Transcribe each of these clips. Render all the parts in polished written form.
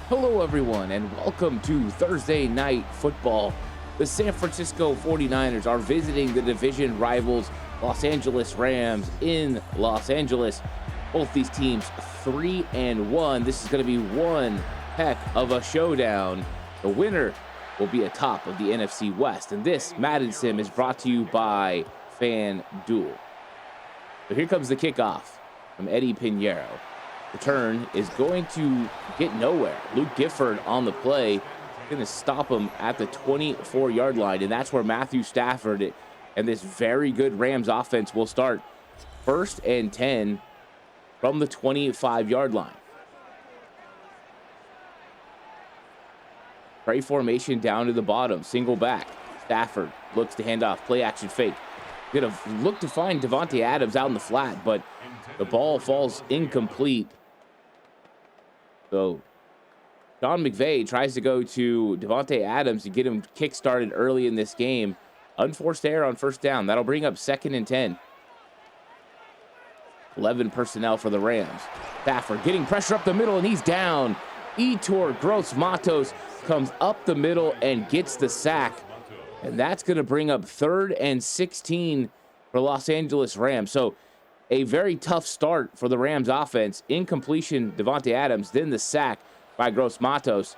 Hello, everyone, and welcome to Thursday Night Football. The San Francisco 49ers are visiting the division rivals Los Angeles Rams in Los Angeles. Both these teams 3-1. This is going to be one heck of a showdown. The winner will be atop of the NFC West. And this Madden Sim is brought to you by FanDuel. So here comes the kickoff from Eddie Pinheiro. The turn is going to get nowhere. Luke Gifford on the play, going to stop him at the 24-yard line, and that's where Matthew Stafford and this very good Rams offense will start. 1st and 10 from the 25-yard line. Trey formation down to the bottom, single back. Stafford looks to hand off, play action fake. Going to look to find Davante Adams out in the flat, but the ball falls incomplete. So Sean McVay tries to go to Davante Adams to get him kick-started early in this game. Unforced error on first down. That'll bring up 2nd and 10. 11 personnel for the Rams. Stafford getting pressure up the middle, and he's down. Yetur Gross-Matos comes up the middle and gets the sack. And that's going to bring up 3rd and 16 for Los Angeles Rams. So a very tough start for the Rams offense. Incompletion, Davante Adams, then the sack by Gross-Matos.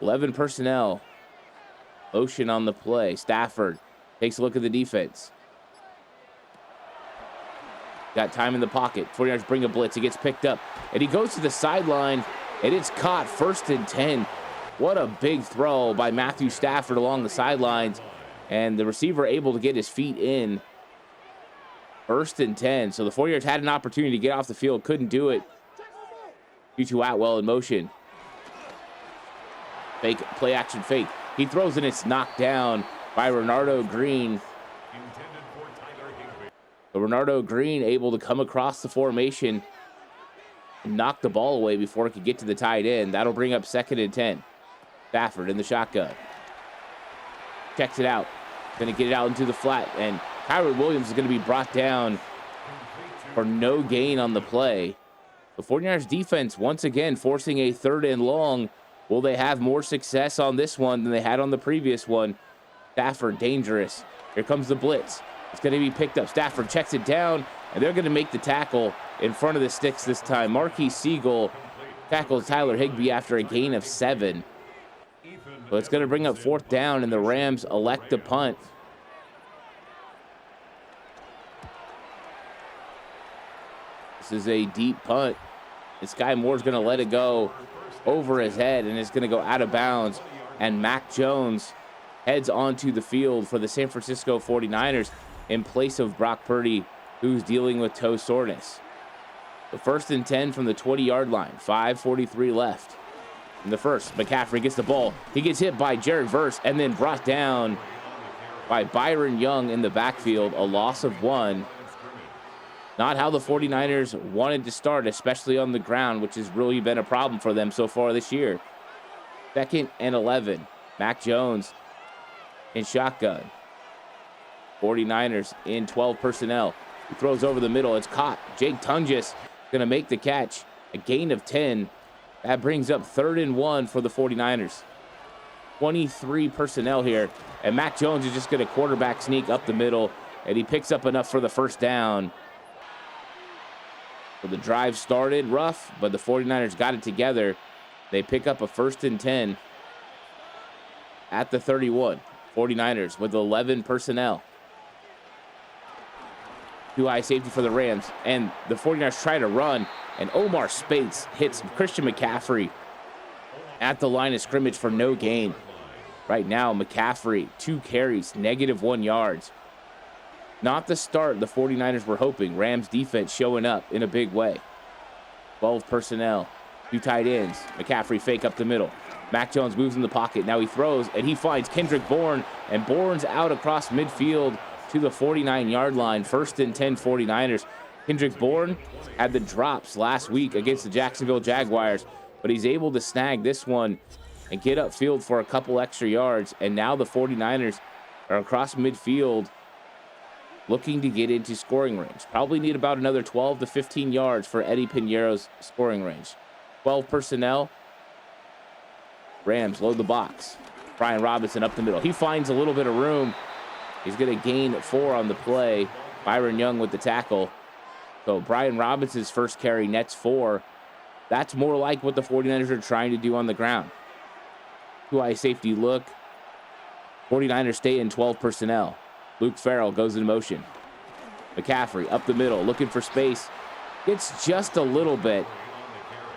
11 personnel. Motion on the play. Stafford takes a look at the defense. Got time in the pocket. 49ers bring a blitz. He gets picked up. And he goes to the sideline, and it's caught 1st and 10. What a big throw by Matthew Stafford along the sidelines. And the receiver able to get his feet in. 1st and 10. So the 49ers had an opportunity to get off the field. Couldn't do it. Tutu Atwell in motion. Fake, play action fake. He throws and it's knocked down by Renardo Green. So Renardo Green able to come across the formation and knock the ball away before it could get to the tight end. That'll bring up 2nd and 10. Stafford in the shotgun. Checks it out. Going to get it out into the flat, and Tyrod Williams is going to be brought down for no gain on the play. The 49ers defense once again forcing a 3rd and long. Will they have more success on this one than they had on the previous one? Stafford dangerous. Here comes the blitz. It's going to be picked up. Stafford checks it down, and they're going to make the tackle in front of the sticks this time. Marquis Siegel tackles Tyler Higbee after a gain of 7. So it's going to bring up 4th down, and the Rams elect to punt. This is a deep punt. And Sky Moore's going to let it go over his head, and it's going to go out of bounds. And Mac Jones heads onto the field for the San Francisco 49ers in place of Brock Purdy, who's dealing with toe soreness. The 1st and 10 from the 20-yard line. 5:43 left. In the first, McCaffrey gets the ball. He gets hit by Jared Verse and then brought down by Byron Young in the backfield. A loss of 1. Not how the 49ers wanted to start, especially on the ground, which has really been a problem for them so far this year. 2nd and 11. Mac Jones in shotgun. 49ers in 12 personnel. He throws over the middle. It's caught. Jake Tunges going to make the catch. A gain of 10. That brings up 3rd and 1 for the 49ers. 23 personnel here. And Mac Jones is just going to quarterback sneak up the middle. And he picks up enough for the 1st down. So the drive started rough, but the 49ers got it together. They pick up a 1st and 10 at the 31. 49ers with 11 personnel. 2 high safety for the Rams. And the 49ers try to run. And Omar Speights hits Christian McCaffrey at the line of scrimmage for no gain. Right now, McCaffrey, 2 carries, -1 yards. Not the start the 49ers were hoping. Rams defense showing up in a big way. 12 personnel, 2 tight ends. McCaffrey fake up the middle. Mac Jones moves in the pocket. Now he throws, and he finds Kendrick Bourne, and Bourne's out across midfield to the 49-yard line. 1st and 10 49ers. Kendrick Bourne had the drops last week against the Jacksonville Jaguars, but he's able to snag this one and get upfield for a couple extra yards. And now the 49ers are across midfield looking to get into scoring range. Probably need about another 12 to 15 yards for Eddie Pinheiro's scoring range. 12 personnel. Rams load the box. Brian Robinson up the middle. He finds a little bit of room. He's going to gain 4 on the play. Byron Young with the tackle. So Brian Robinson's first carry nets 4. That's more like what the 49ers are trying to do on the ground. Two-eye safety look. 49ers stay in 12 personnel. Luke Farrell goes in motion. McCaffrey up the middle, looking for space. Gets just a little bit.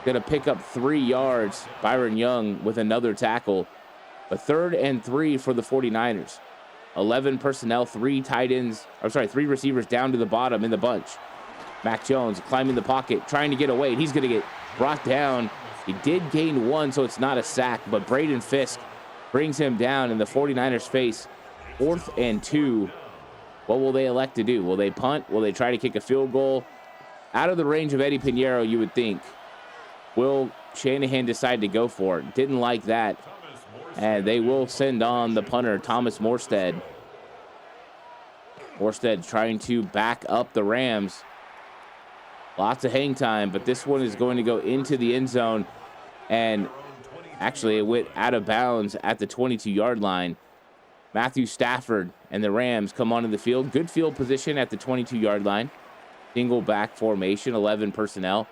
Going to pick up 3 yards. Byron Young with another tackle. But 3rd and 3 for the 49ers. 11 personnel, 3 receivers down to the bottom in the bunch. Mac Jones climbing the pocket, trying to get away. He's going to get brought down. He did gain 1, so it's not a sack, but Braden Fisk brings him down in the 49ers face. 4th and 2. What will they elect to do? Will they punt? Will they try to kick a field goal? Out of the range of Eddie Pinheiro, you would think. Will Shanahan decide to go for it? Didn't like that. And they will send on the punter, Thomas Morstead. Morstead trying to back up the Rams. Lots of hang time, but this one is going to go into the end zone. And actually, it went out of bounds at the 22-yard line. Matthew Stafford and the Rams come onto the field. Good field position at the 22-yard line. Single back formation, 11 personnel.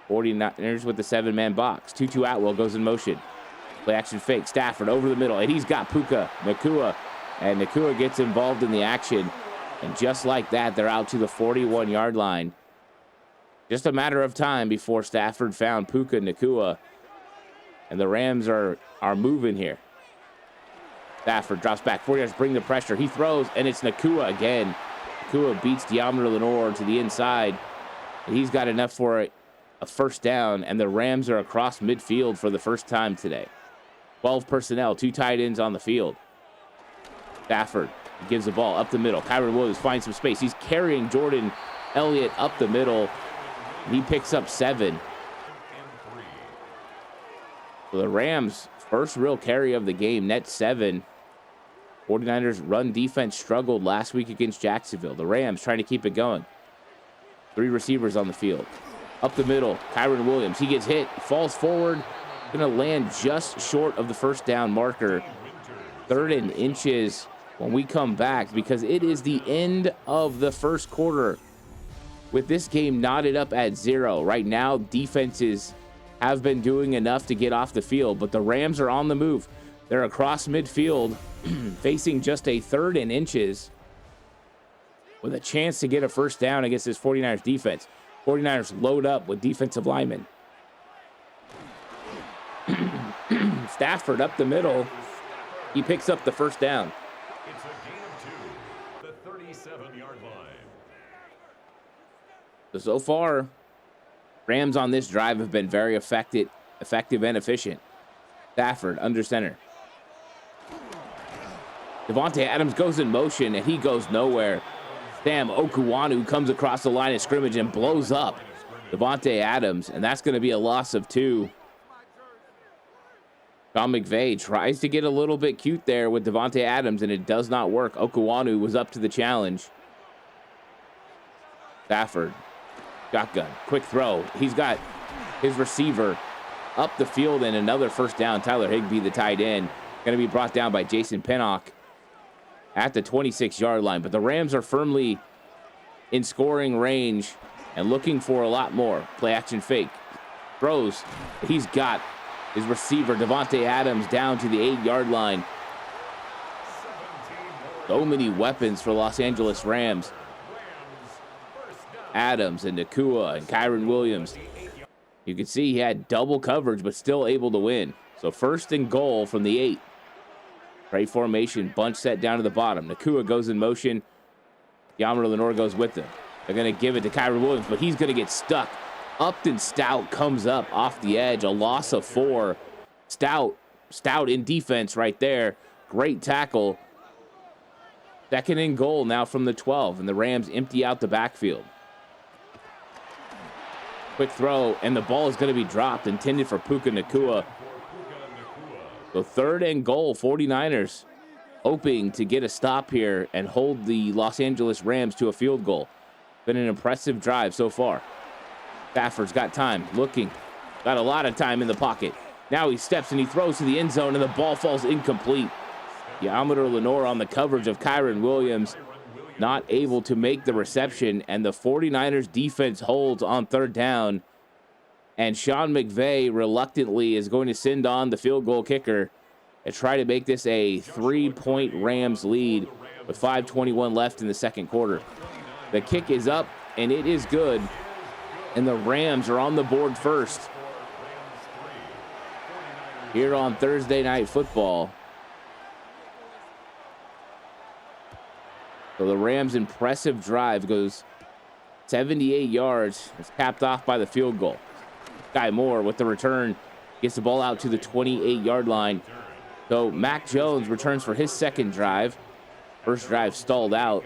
49ers with the 7-man box. Tutu Atwell goes in motion. Play action fake. Stafford over the middle, and he's got Puka Nacua. And Nacua gets involved in the action. And just like that, they're out to the 41-yard line. Just a matter of time before Stafford found Puka Nacua. And the Rams are moving here. Stafford drops back. 49ers bring the pressure. He throws, and it's Nacua again. Nacua beats De'Amar Lenore to the inside. And he's got enough for a first down, and the Rams are across midfield for the first time today. 12 personnel, 2 tight ends on the field. Stafford gives the ball up the middle. Kyron Williams finds some space. He's carrying Jordan Elliott up the middle. He picks up 7. So the Rams' first real carry of the game, net 7. 49ers run defense struggled last week against Jacksonville. The Rams trying to keep it going. 3 receivers on the field. Up the middle, Kyron Williams. He gets hit, falls forward. Going to land just short of the first down marker. 3rd and inches when we come back, because it is the end of the first quarter. With this game knotted up at 0. Right now, defenses have been doing enough to get off the field, but the Rams are on the move. They're across midfield, facing just a 3rd and inches with a chance to get a first down against this 49ers defense. 49ers load up with defensive linemen. Stafford up the middle. He picks up the first down. It's a gain of 2, the 37-yard line. So far, Rams on this drive have been very effective and efficient. Stafford under center. Devontae Adams goes in motion, and he goes nowhere. Sam Okuwanu comes across the line of scrimmage and blows up Devontae Adams, and that's going to be a loss of 2. Sean McVay tries to get a little bit cute there with Devontae Adams, and it does not work. Okuwanu was up to the challenge. Stafford, shotgun, quick throw. He's got his receiver up the field, and another first down. Tyler Higbee, the tight end, going to be brought down by Jason Pinnock at the 26-yard line. But the Rams are firmly in scoring range and looking for a lot more. Play action fake. Throws. He's got his receiver, Devontae Adams, down to the 8-yard line. So many weapons for Los Angeles Rams. Adams and Nacua and Kyron Williams. You can see he had double coverage, but still able to win. So 1st and goal from the 8. Right formation, bunch set down to the bottom. Nacua goes in motion. De'Amar Lenore goes with him. They're going to give it to Kyron Williams, but he's going to get stuck. Upton Stout comes up off the edge, a loss of 4. Stout in defense right there. Great tackle. 2nd and goal now from the 12, and the Rams empty out the backfield. Quick throw, and the ball is going to be dropped, intended for Puka Nacua. So 3rd and goal, 49ers hoping to get a stop here and hold the Los Angeles Rams to a field goal. Been an impressive drive so far. Stafford's got time, looking, Got a lot of time in the pocket. Now he steps and he throws to the end zone, and the ball falls incomplete. Amador Lenore on the coverage of Kyron Williams, not able to make the reception, and the 49ers defense holds on third down. And Sean McVay reluctantly is going to send on the field goal kicker and try to make this a 3-point Rams lead with 5:21 left in the second quarter. The kick is up, and it is good. And the Rams are on the board first here on Thursday Night Football. So the Rams' impressive drive goes 78 yards. It's capped off by the field goal. Guy Moore with the return gets the ball out to the 28-yard line. So Mac Jones returns for his second drive. First drive stalled out.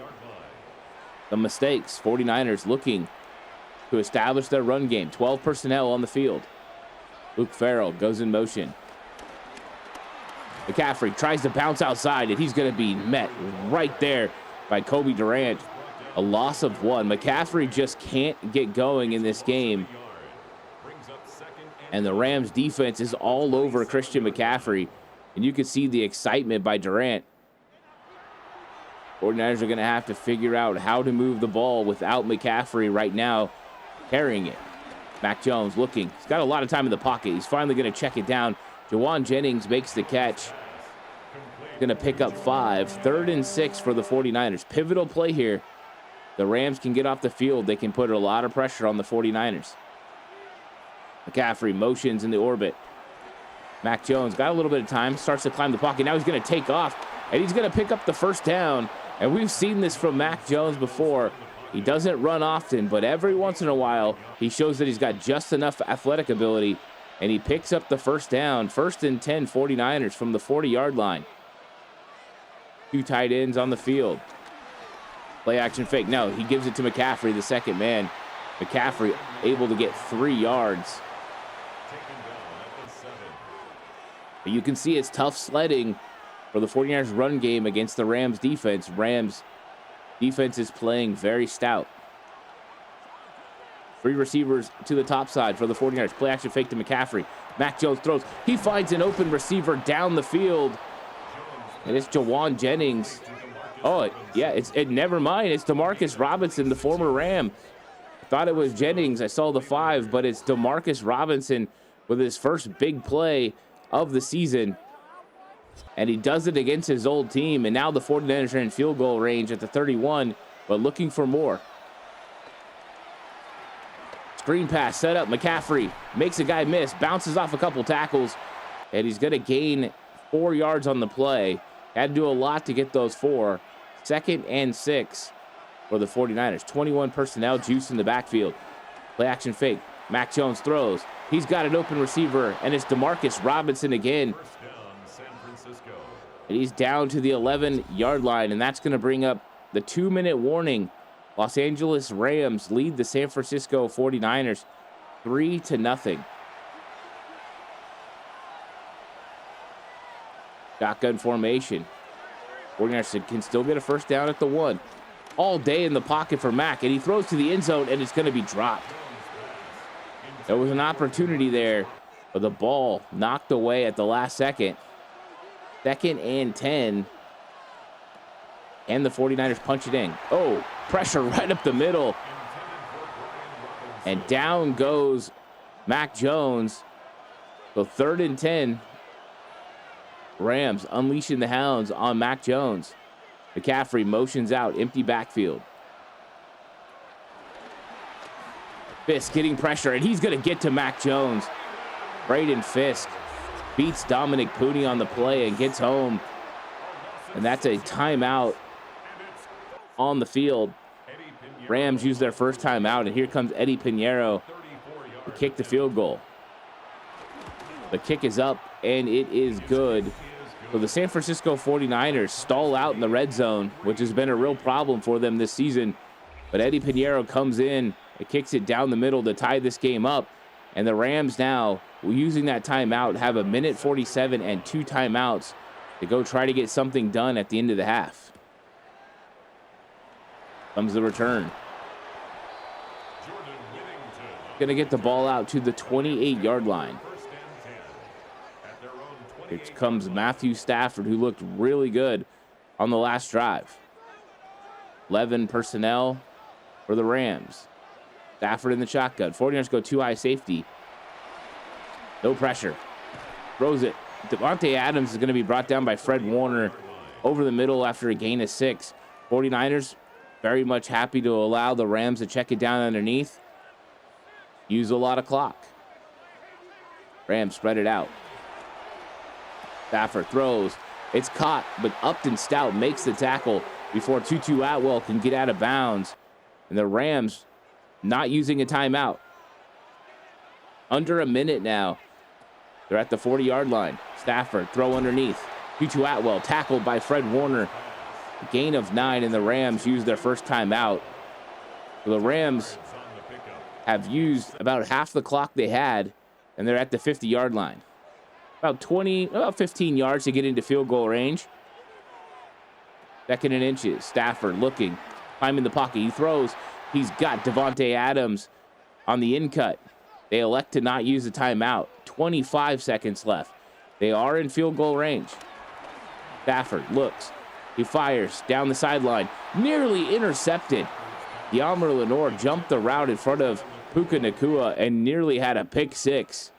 The mistakes, 49ers looking to establish their run game. 12 personnel on the field. Luke Farrell goes in motion. McCaffrey tries to bounce outside, and he's going to be met right there by Kobe Durant. A loss of 1. McCaffrey just can't get going in this game. And the Rams defense is all over Christian McCaffrey. And you can see the excitement by Durant. 49ers are going to have to figure out how to move the ball without McCaffrey right now carrying it. Mac Jones looking. He's got a lot of time in the pocket. He's finally going to check it down. Jawan Jennings makes the catch. Going to pick up 5. 3rd and 6 for the 49ers. Pivotal play here. The Rams can get off the field. They can put a lot of pressure on the 49ers. McCaffrey motions in the orbit. Mac Jones got a little bit of time. Starts to climb the pocket. Now he's going to take off. And he's going to pick up the first down. And we've seen this from Mac Jones before. He doesn't run often, but every once in a while, he shows that he's got just enough athletic ability. And he picks up the first down. 1st and 10, 49ers from the 40-yard line. 2 tight ends on the field. Play action fake. No, he gives it to McCaffrey, the second man. McCaffrey able to get 3 yards. But you can see it's tough sledding for the 49ers run game against the Rams defense. Rams defense is playing very stout. 3 receivers to the top side for the 49ers. Play action fake to McCaffrey. Mac Jones throws. He finds an open receiver down the field. And it's Jawan Jennings. Oh, yeah, never mind. It's Demarcus Robinson, the former Ram. I thought it was Jennings. I saw the 5, but it's Demarcus Robinson with his first big play of the season. And he does it against his old team. And now the 49ers are in field goal range at the 31, but looking for more. Screen pass set up. McCaffrey makes a guy miss, bounces off a couple tackles, and he's going to gain 4 yards on the play. Had to do a lot to get those 4. 2nd and 6 for the 49ers. 21 personnel, juice in the backfield. Play action fake. Mac Jones throws. He's got an open receiver, and it's Demarcus Robinson again. And he's down to the 11-yard line, and that's going to bring up the 2-minute warning. Los Angeles Rams lead the San Francisco 49ers 3-0. Shotgun formation. 49ers can still get a first down at the 1. All day in the pocket for Mac, and he throws to the end zone, and it's going to be dropped. There was an opportunity there, but the ball knocked away at the last second. 2nd and 10. And the 49ers punch it in. Oh, pressure right up the middle. And down goes Mac Jones. So 3rd and 10. Rams unleashing the hounds on Mac Jones. McCaffrey motions out, empty backfield. Fisk getting pressure, and he's going to get to Mac Jones. Braden Fisk beats Dominic Pooney on the play and gets home. And that's a timeout on the field. Rams use their first timeout, and here comes Eddie Pinheiro to kick the field goal. The kick is up, and it is good. So the San Francisco 49ers stall out in the red zone, which has been a real problem for them this season. But Eddie Pinheiro comes in and kicks it down the middle to tie this game up. And the Rams now, using that timeout, have 1:47 and 2 timeouts to go try to get something done at the end of the half. Comes the return. Going to get the ball out to the 28-yard line. Here comes Matthew Stafford, who looked really good on the last drive. 11 personnel for the Rams. Stafford in the shotgun. 49ers go too high safety. No pressure. Throws it. Davante Adams is going to be brought down by Fred Warner over the middle after a gain of 6. 49ers very much happy to allow the Rams to check it down underneath. Use a lot of clock. Rams spread it out. Stafford throws. It's caught, but Upton Stout makes the tackle before Tutu Atwell can get out of bounds. And the Rams not using a timeout. Under a minute now. They're at the 40-yard line. Stafford, throw underneath. Tutu Atwell tackled by Fred Warner. A gain of 9, and the Rams use their first timeout. So the Rams have used about half the clock they had, and they're at the 50-yard line. About 15 yards to get into field goal range. 2nd and inches. Stafford looking, climbing the pocket. He throws. He's got Davante Adams on the in cut. They elect to not use the timeout. 25 seconds left. They are in field goal range. Stafford looks. He fires down the sideline. Nearly intercepted. Yammer Lenore jumped the route in front of Puka Nacua and nearly had a pick 6.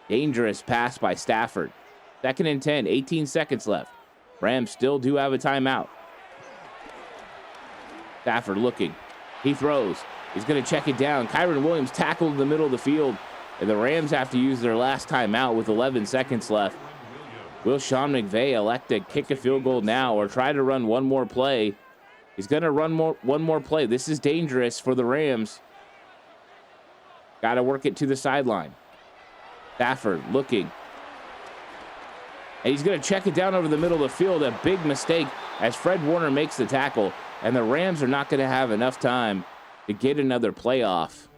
Dangerous pass by Stafford. 2nd and 10, 18 seconds left. Rams still do have a timeout. Stafford looking. He throws. He's going to check it down. Kyron Williams tackled in the middle of the field, and the Rams have to use their last timeout with 11 seconds left. Will Sean McVay elect to kick a field goal now or try to run one more play? He's going to run one more play. This is dangerous for the Rams. Got to work it to the sideline. Stafford looking. And he's going to check it down over the middle of the field. A big mistake as Fred Warner makes the tackle. And the Rams are not going to have enough time to get another playoff.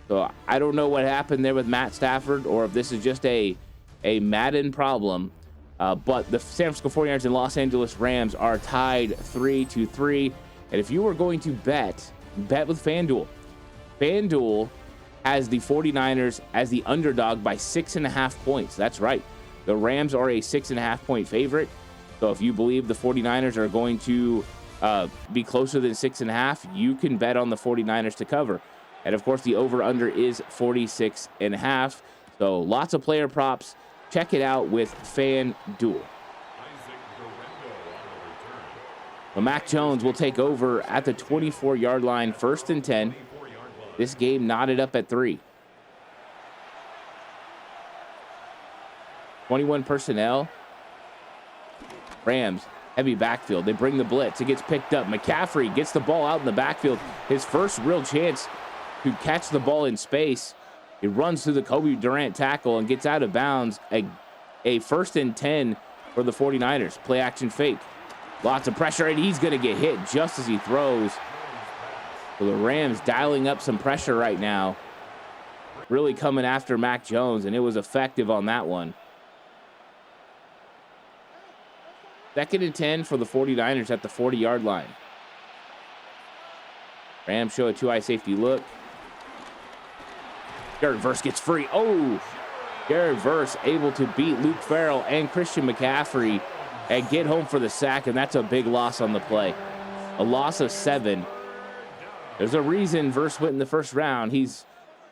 So I don't know what happened there with Matt Stafford or if this is just a Madden problem. But the San Francisco 49ers and Los Angeles Rams are tied 3-3. And if you were going to bet with FanDuel. FanDuel has the 49ers as the underdog by 6.5 points. That's right. The Rams are a 6.5 point favorite. So if you believe the 49ers are going to be closer than 6.5, you can bet on the 49ers to cover. And of course, the over-under is 46.5. So lots of player props. Check it out with FanDuel. Well, Mac Jones will take over at the 24-yard line, 1st and 10. This game knotted up at 3. 21 personnel. Rams, heavy backfield. They bring the blitz. It gets picked up. McCaffrey gets the ball out in the backfield. His first real chance to catch the ball in space. He runs through the Kobe Durant tackle and gets out of bounds. A 1st and 10 for the 49ers. Play action fake. Lots of pressure, and he's going to get hit just as he throws. So the Rams dialing up some pressure right now. Really coming after Mac Jones, and it was effective on that one. 2nd and 10 for the 49ers at the 40-yard line. Rams show a two-high safety look. Jared Verse gets free. Oh! Jared Verse able to beat Luke Farrell and Christian McCaffrey and get home for the sack, and that's a big loss on the play. A loss of 7. There's a reason Verse went in the first round. He's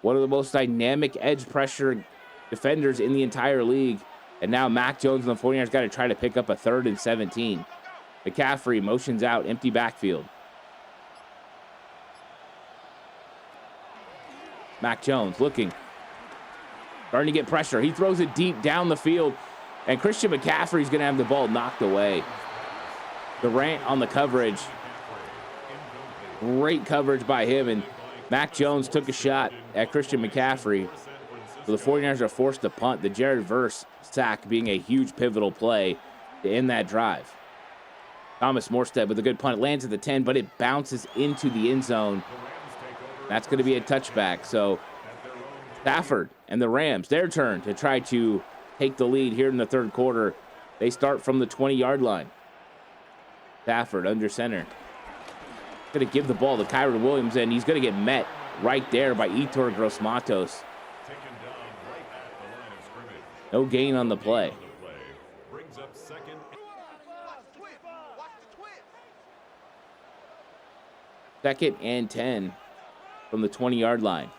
one of the most dynamic edge pressure defenders in the entire league. And now Mac Jones and the 49ers got to try to pick up a 3rd and 17. McCaffrey motions out, empty backfield. Mac Jones looking. Starting to get pressure. He throws it deep down the field. And Christian McCaffrey's going to have the ball knocked away. Durant on the coverage. Great coverage by him. And Mac Jones took a shot at Christian McCaffrey. So the 49ers are forced to punt. The Jared Verse sack being a huge pivotal play to end that drive. Thomas Morstead with a good punt. It lands at the 10, but it bounces into the end zone. That's going to be a touchback. So Stafford and the Rams, their turn to try to take the lead here in the 3rd quarter. They start from the 20-yard line. Stafford under center. Going to give the ball to Kyron Williams, and he's going to get met right there by Etor Grossmatos. Taken down right at the line of scrimmage. No gain on the play. Brings up second. Second and 10 from the 20-yard line.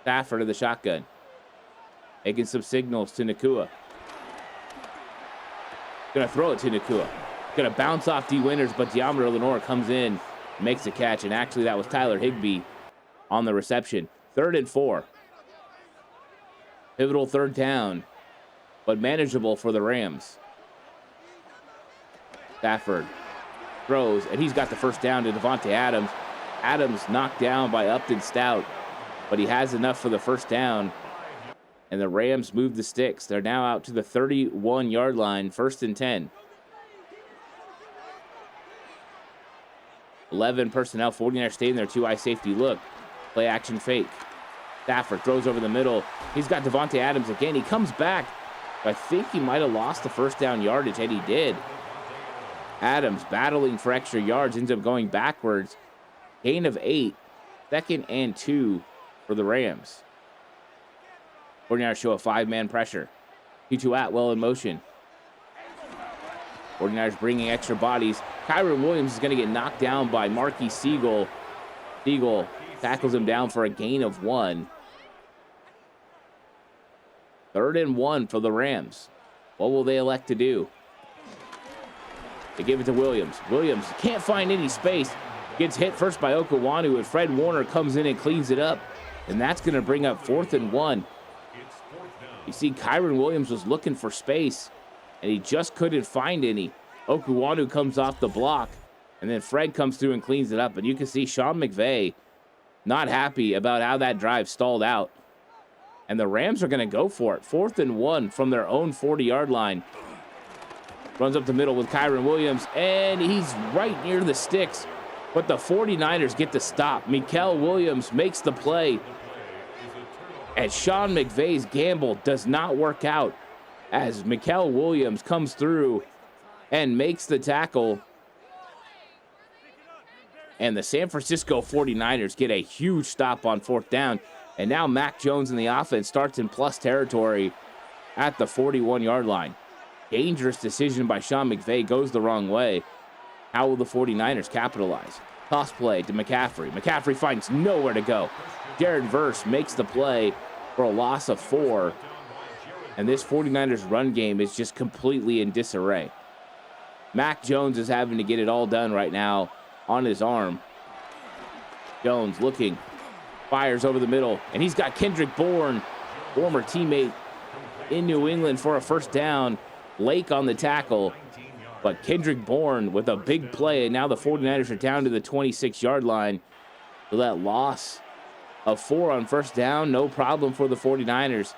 Stafford to the shotgun. Making some signals to Nakua. Gonna throw it to Nakua. Gonna bounce off D. Winters, but Diameter Lenore comes in, makes a catch, and actually that was Tyler Higbee on the reception. 3rd and 4. Pivotal 3rd down, but manageable for the Rams. Stafford throws, and he's got the 1st down to Devontae Adams. Adams knocked down by Upton Stout, but he has enough for the 1st down, and the Rams move the sticks. They're now out to the 31-yard line, 1st and 10. 11 personnel, 49ers stay in their 2-eye safety look. Play action fake. Stafford throws over the middle. He's got Devontae Adams again. He comes back. I think he might have lost the 1st down yardage, and he did. Adams battling for extra yards, ends up going backwards. Gain of 8. 2nd and 2 for the Rams. 49ers show a 5-man pressure. P2 Atwell in motion. 49ers bringing extra bodies. Kyron Williams is going to get knocked down by Marquis Siegel. Siegel tackles him down for a gain of 1. 3rd and 1 for the Rams. What will they elect to do? They give it to Williams. Williams can't find any space. Gets hit first by Okawanu, and Fred Warner comes in and cleans it up. And that's going to bring up 4th and 1. You see, Kyron Williams was looking for space, and he just couldn't find any. Okuwanu comes off the block, and then Fred comes through and cleans it up. And you can see Sean McVay not happy about how that drive stalled out. And the Rams are going to go for it. 4th and 1 from their own 40-yard line. Runs up the middle with Kyron Williams, and he's right near the sticks. But the 49ers get the stop. Mikael Williams makes the play. And Sean McVay's gamble does not work out as Mikael Williams comes through and makes the tackle. And the San Francisco 49ers get a huge stop on 4th down. And now Mac Jones in the offense starts in plus territory at the 41-yard line. Dangerous decision by Sean McVay, goes the wrong way. How will the 49ers capitalize? Toss play to McCaffrey. McCaffrey finds nowhere to go. Jared Verse makes the play for a loss of 4. And this 49ers run game is just completely in disarray. Mac Jones is having to get it all done right now on his arm. Jones looking, fires over the middle, and he's got Kendrick Bourne, former teammate in New England, for a 1st down. Lake on the tackle, but Kendrick Bourne with a big play, and now the 49ers are down to the 26-yard line. So that loss of 4 on 1st down, no problem for the 49ers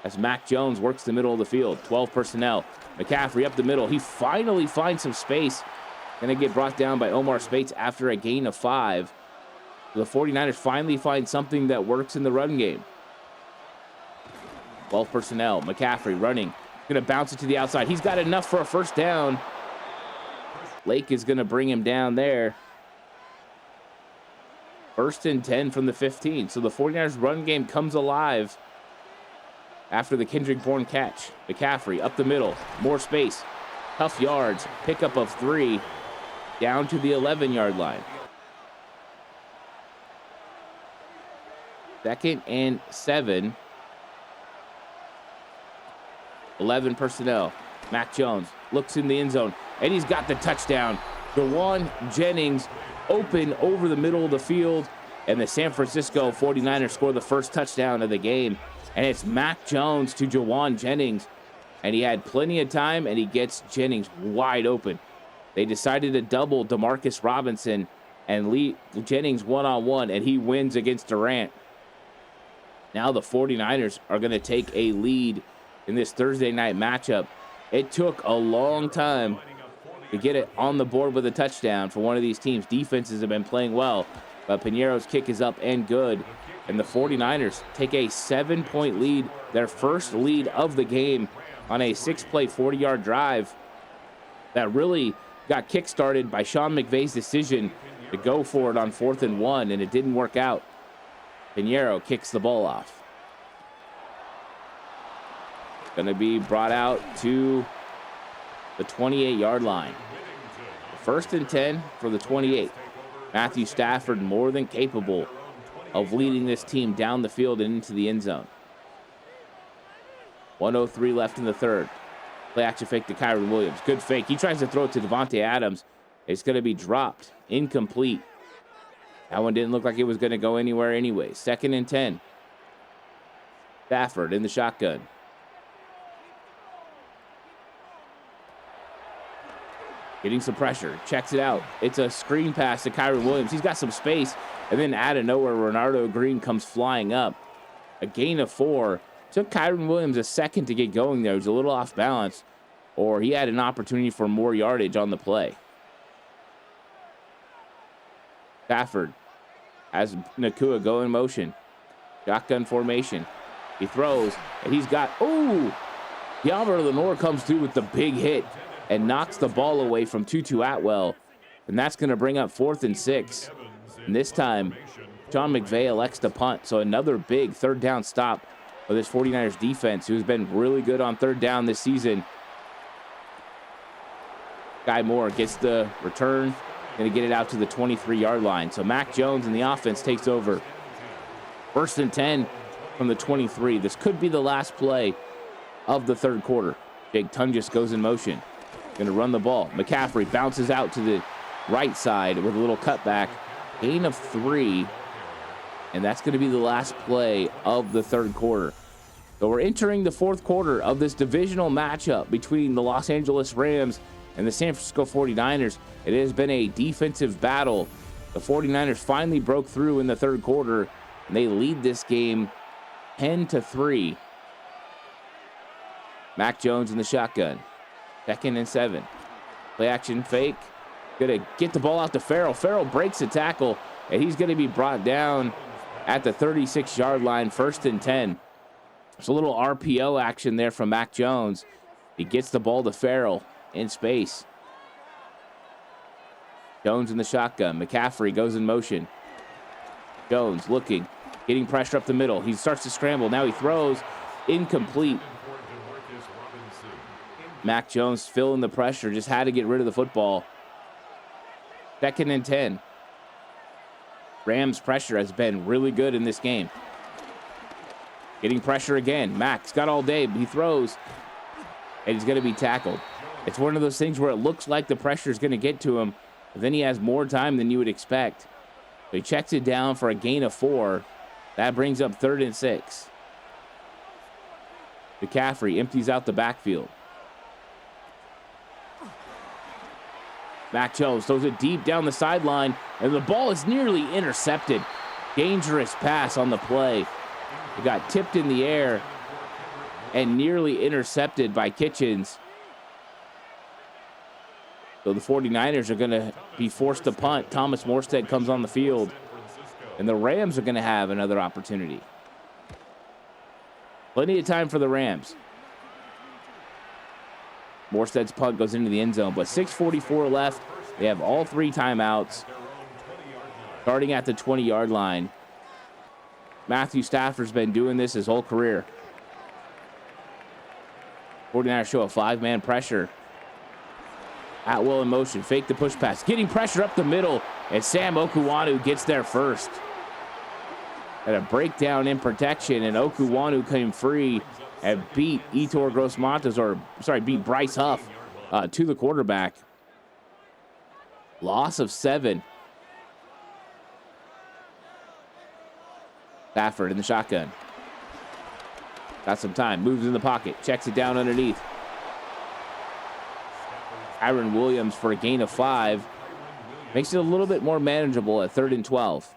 as Mac Jones works the middle of the field. 12 personnel. McCaffrey up the middle. He finally finds some space. Going to get brought down by Omar Spates after a gain of 5. The 49ers finally find something that works in the run game. 12 personnel. McCaffrey running. Going to bounce it to the outside. He's got enough for a 1st down. Lake is going to bring him down there. 1st and 10 from the 15. So the 49ers run game comes alive after the Kendrick Bourne catch. McCaffrey up the middle. More space. Tough yards. Pickup of 3 down to the 11-yard line. 2nd and 7. 11 personnel. Mac Jones looks in the end zone, and he's got the touchdown. Jawan Jennings open over the middle of the field, and the San Francisco 49ers score the 1st touchdown of the game. And it's Mac Jones to Jawan Jennings, and he had plenty of time, and he gets Jennings wide open. They decided to double Demarcus Robinson and lead Jennings one-on-one, and he wins against Durant. Now the 49ers are going to take a lead in this Thursday night matchup. It took a long time to get it on the board with a touchdown for one of these teams. Defenses have been playing well, but Piñeiro's kick is up and good. And the 49ers take a 7-point lead, their first lead of the game, on a 6-play, 40-yard drive that really got kick-started by Sean McVay's decision to go for it on 4th and 1, and it didn't work out. Pinheiro kicks the ball off. Going to be brought out to the 28-yard line. 1st and 10 for the 28. Matthew Stafford more than capable of leading this team down the field and into the end zone. 1:03 left in the third. Play action fake to Kyron Williams. Good fake. He tries to throw it to Devontae Adams. It's going to be dropped. Incomplete. That one didn't look like it was going to go anywhere anyway. 2nd and 10. Stafford in the shotgun. Getting some pressure. Checks it out. It's a screen pass to Kyron Williams. He's got some space. And then out of nowhere, Renardo Green comes flying up. A gain of 4. Took Kyron Williams a second to get going there. He was a little off balance. Or he had an opportunity for more yardage on the play. Stafford has Nakua go in motion. Shotgun formation. He throws, and he's got, De'Alvaro Lenore comes through with the big hit and knocks the ball away from Tutu Atwell. And that's going to bring up 4th and 6. And this time, John McVay elects to punt. So another big 3rd down stop for this 49ers defense, who's been really good on 3rd down this season. Guy Moore gets the return. Going to get it out to the 23-yard line. So Mac Jones and the offense takes over. 1st and 10 from the 23. This could be the last play of the 3rd quarter. Jake Tungus goes in motion. Going to run the ball. McCaffrey bounces out to the right side with a little cutback. Gain of 3. And that's going to be the last play of the 3rd quarter. So we're entering the 4th quarter of this divisional matchup between the Los Angeles Rams and the San Francisco 49ers. It has been a defensive battle. The 49ers finally broke through in the 3rd quarter, and they lead this game 10-3. Mac Jones in the shotgun. 2nd and 7. Play action fake. Gonna get the ball out to Farrell. Farrell breaks the tackle, and he's gonna be brought down at the 36-yard line. 1st and 10. There's a little RPO action there from Mac Jones. He gets the ball to Farrell in space. Jones in the shotgun. McCaffrey goes in motion. Jones looking, getting pressure up the middle. He starts to scramble. Now he throws. Incomplete. Mac Jones feeling the pressure. Just had to get rid of the football. 2nd and 10. Rams pressure has been really good in this game. Getting pressure again. Mac's got all day. He throws. And he's going to be tackled. It's one of those things where it looks like the pressure is going to get to him, but then he has more time than you would expect. So he checks it down for a gain of 4. That brings up 3rd and 6. McCaffrey empties out the backfield. Mac Jones throws it deep down the sideline, and the ball is nearly intercepted. Dangerous pass on the play. It got tipped in the air and nearly intercepted by Kitchens. So the 49ers are going to be forced to punt. Thomas Morstead comes on the field, and the Rams are going to have another opportunity. Plenty of time for the Rams. Morstead's punt goes into the end zone, but 6:44 left. They have all 3 timeouts. Starting at the 20-yard line. Matthew Stafford's been doing this his whole career. 49ers show a 5-man pressure. Atwell in motion, fake the push pass, getting pressure up the middle, and Sam Okuwanu gets there first. Had a breakdown in protection, and Okuwanu came free and beat Yetur Gross-Matos, beat Bryce Huff to the quarterback. Loss of 7. Stafford in the shotgun. Got some time, moves in the pocket, checks it down underneath. Kyron Williams for a gain of 5. Makes it a little bit more manageable at 3rd and 12.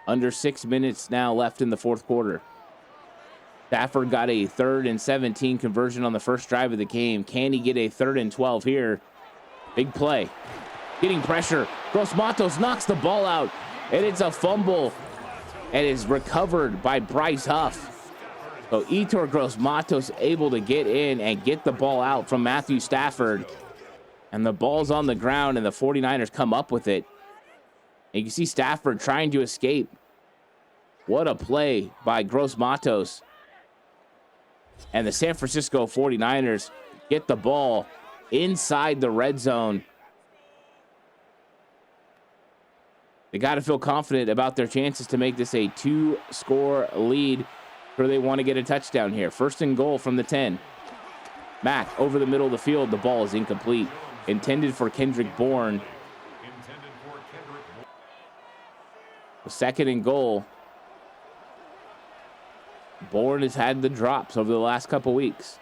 Under 6 minutes now left in the 4th quarter. Stafford got a 3rd and 17 conversion on the first drive of the game. Can he get a 3rd and 12 here? Big play. Getting pressure. Gross-Matos knocks the ball out, and it's a fumble, and is recovered by Bryce Huff. So Yetur Gross-Matos able to get in and get the ball out from Matthew Stafford. And the ball's on the ground, and the 49ers come up with it. And you can see Stafford trying to escape. What a play by Gross Matos. And the San Francisco 49ers get the ball inside the red zone. They got to feel confident about their chances to make this a 2-score lead, or they want to get a touchdown here. First and goal from the 10. Mack over the middle of the field. The ball is incomplete. Intended for Kendrick Bourne. The second and goal. Bourne has had the drops over the last couple weeks.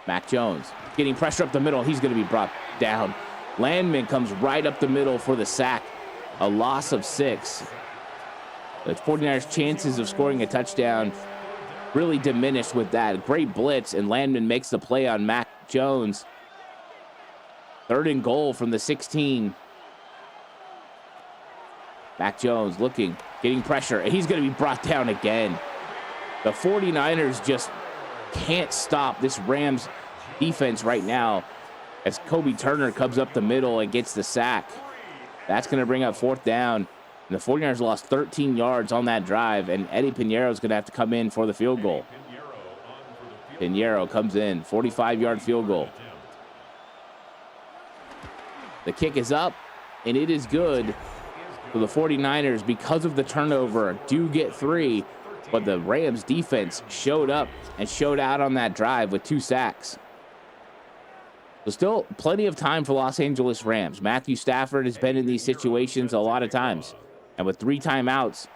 Mac Jones getting pressure up the middle. He's going to be brought down. Landman comes right up the middle for the sack. A loss of 6. The 49ers' chances of scoring a touchdown really diminished with that. Great blitz, and Landman makes the play on Mac Jones. Third and goal from the 16. Mac Jones looking, getting pressure, and he's going to be brought down again. The 49ers just can't stop this Rams defense right now as Kobe Turner comes up the middle and gets the sack. That's going to bring up fourth down. And the 49ers lost 13 yards on that drive, and Eddie Pinheiro is going to have to come in for the field goal. Pinheiro comes in, 45-yard field goal. The kick is up, and it is good. So the 49ers, because of the turnover, do get 3, but the Rams defense showed up and showed out on that drive with 2 sacks. So still plenty of time for Los Angeles Rams. Matthew Stafford has been in these situations a lot of times. And with 3 timeouts,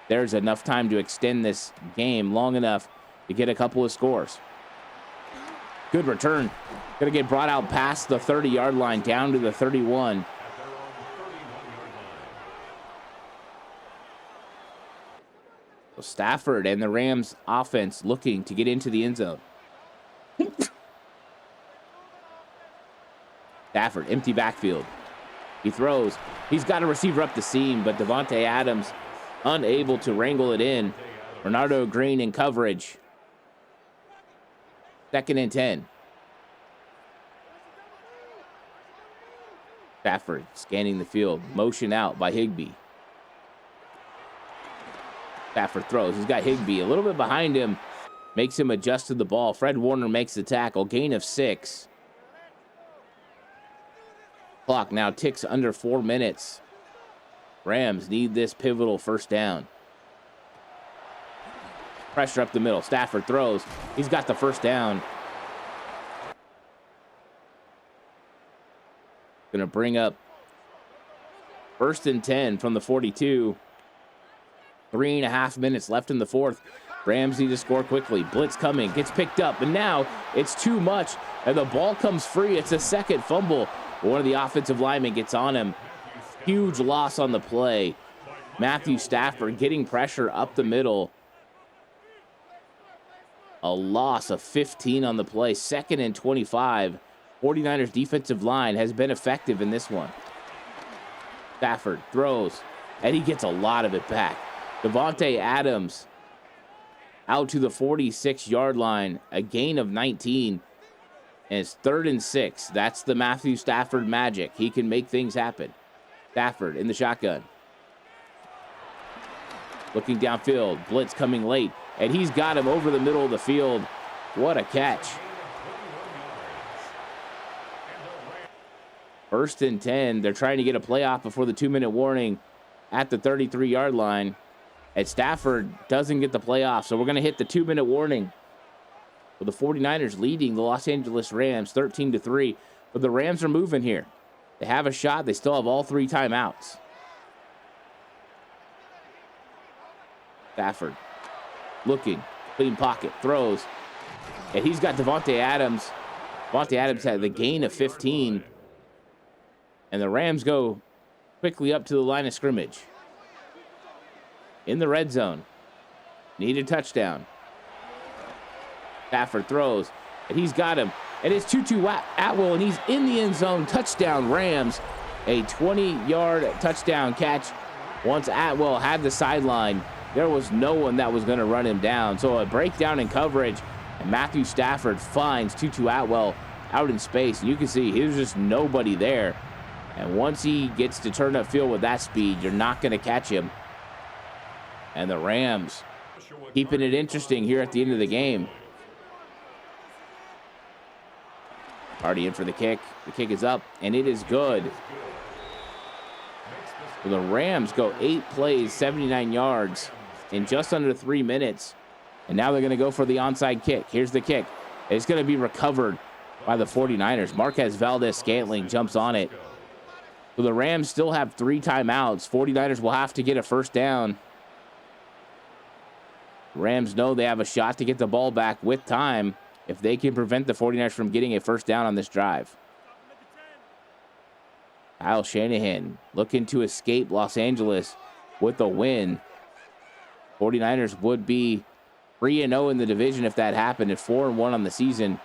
there's enough time to extend this game long enough to get a couple of scores. Good return. Going to get brought out past the 30-yard line down to the 31. So Stafford and the Rams offense looking to get into the end zone. Stafford, empty backfield. He throws. He's got a receiver up the seam, but Devontae Adams unable to wrangle it in. Bernardo Green in coverage. Second and 10. Stafford scanning the field. Motion out by Higbee. Stafford throws. He's got Higbee a little bit behind him. Makes him adjust to the ball. Fred Warner makes the tackle. Gain of 6. Clock now ticks under 4 minutes. Rams need this pivotal first down. Pressure up the middle. Stafford throws. He's got the first down. Going to bring up first and 10 from the 42. 3.5 minutes left in the fourth. Rams need to score quickly. Blitz coming. Gets picked up. And now it's too much. And the ball comes free. It's a second fumble. One of the offensive linemen gets on him. Huge loss on the play. Matthew Stafford getting pressure up the middle. A loss of 15 on the play. Second and 25. 49ers defensive line has been effective in this one. Stafford throws, and he gets a lot of it back. Devontae Adams out to the 46-yard line. A gain of 19. And it's 3rd and 6. That's the Matthew Stafford magic. He can make things happen. Stafford in the shotgun. Looking downfield. Blitz coming late. And he's got him over the middle of the field. What a catch. 1st and 10. They're trying to get a playoff before the 2-minute warning at the 33-yard line. And Stafford doesn't get the playoff. So we're going to hit the 2-minute warning. With the 49ers leading the Los Angeles Rams 13-3. But the Rams are moving here. They have a shot. They still have all 3 timeouts. Stafford looking. Clean pocket. Throws. And he's got Devontae Adams. Devontae Adams had the gain of 15. And the Rams go quickly up to the line of scrimmage. In the red zone. Need a touchdown. Stafford throws, and he's got him. And it's Tutu Atwell, and he's in the end zone. Touchdown, Rams. A 20-yard touchdown catch. Once Atwell had the sideline, there was no one that was going to run him down. So a breakdown in coverage, and Matthew Stafford finds Tutu Atwell out in space. And you can see there's just nobody there. And once he gets to turn upfield with that speed, you're not going to catch him. And the Rams keeping it interesting here at the end of the game. Already in for the kick. The kick is up, and it is good. So the Rams go 8 plays, 79 yards in just under 3 minutes. And now they're going to go for the onside kick. Here's the kick. It's going to be recovered by the 49ers. Marquez Valdez-Scantling jumps on it. So the Rams still have 3 timeouts. 49ers will have to get a first down. Rams know they have a shot to get the ball back with time if they can prevent the 49ers from getting a first down on this drive. Kyle Shanahan looking to escape Los Angeles with a win. 49ers would be 3-0 in the division if that happened, and 4-1 on the season.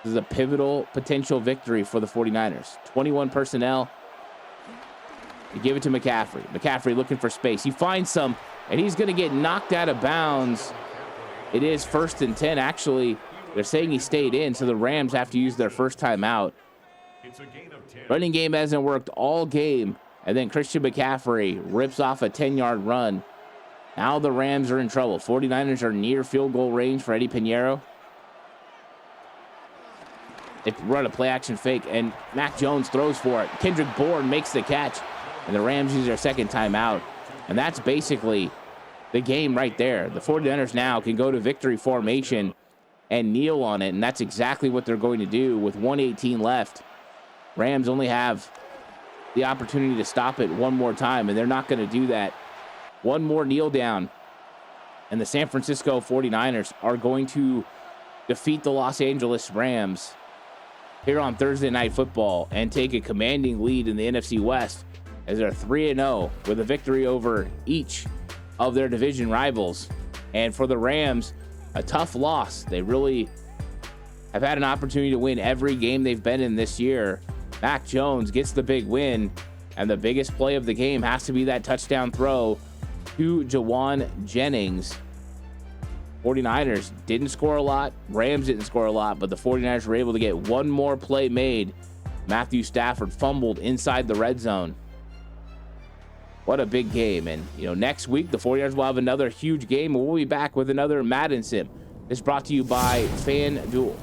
This is a pivotal potential victory for the 49ers. 21 personnel. You give it to McCaffrey. McCaffrey looking for space. He finds some, and he's going to get knocked out of bounds. It is 1st and 10. Actually, they're saying he stayed in, so the Rams have to use their first timeout. Running game hasn't worked all game, and then Christian McCaffrey rips off a 10-yard run. Now the Rams are in trouble. 49ers are near field goal range for Eddie Pinheiro. They run a play-action fake, and Mac Jones throws for it. Kendrick Bourne makes the catch, and the Rams use their second timeout. And that's basically the game right there. The 49ers now can go to victory formation and kneel on it, and that's exactly what they're going to do with 1:18 left. Rams only have the opportunity to stop it one more time, and they're not going to do that. One more kneel down, and the San Francisco 49ers are going to defeat the Los Angeles Rams here on Thursday Night Football and take a commanding lead in the NFC West as they're 3-0 with a victory over each of their division rivals. And for the Rams, a tough loss. They really have had an opportunity to win every game they've been in this year. Mac Jones gets the big win, and the biggest play of the game has to be that touchdown throw to Jawan Jennings. 49ers didn't score a lot. Rams didn't score a lot, but the 49ers were able to get one more play made. Matthew Stafford fumbled inside the red zone. What a big game. And, next week, the 49ers will have another huge game, and we'll be back with another Madden Sim. This is brought to you by FanDuel.